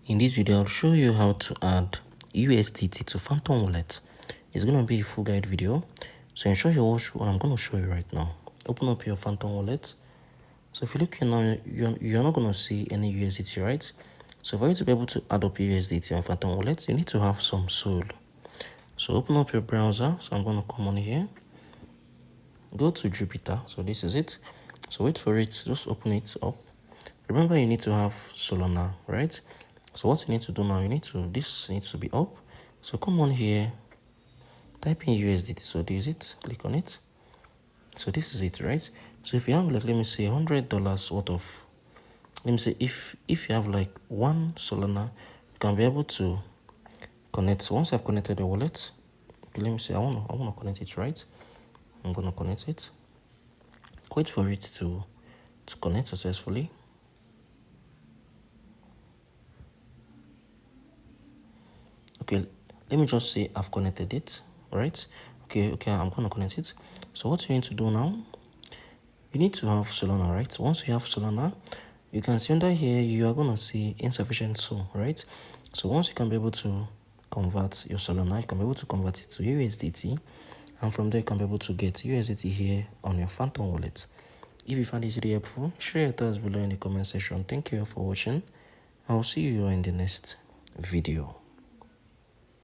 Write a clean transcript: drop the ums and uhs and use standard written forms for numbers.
In this video, I'll show you how to add USDT to Phantom Wallet. It's going to be a full guide video, so ensure you watch what I'm going to show you right now. Open up your Phantom Wallet. So if you look here now, you're not going to see any USDT, right? So for you to be able to add up USDT on Phantom Wallet, you need to have some SOL. So open up your browser. So I'm going to come on here. Go to Jupiter. So this is it. So wait for it. Just open it up. Remember, you need to have Solana, right? So what you need to do now, this needs to be up. So come on here, type in USDT. So this is it, click on it. So this is it, right? So if you have like, let me say $100 worth of, let me say if you have like one Solana, you can be able to connect. So once I've connected the wallet, okay, let me say I wanna connect it, right? I'm gonna connect it. Wait for it to connect successfully. Okay, let me just say I've connected it, right? Okay, I'm gonna connect it. So what you need to do now, you need to have Solana, right? Once you have Solana, you can see under here, you are gonna see insufficient SOL, right? So once you can be able to convert your Solana, you can be able to convert it to USDT, and from there you can be able to get USDT here on your Phantom wallet. If you found this video helpful, share your thoughts below in the comment section. Thank you for watching. I'll see you in the next video.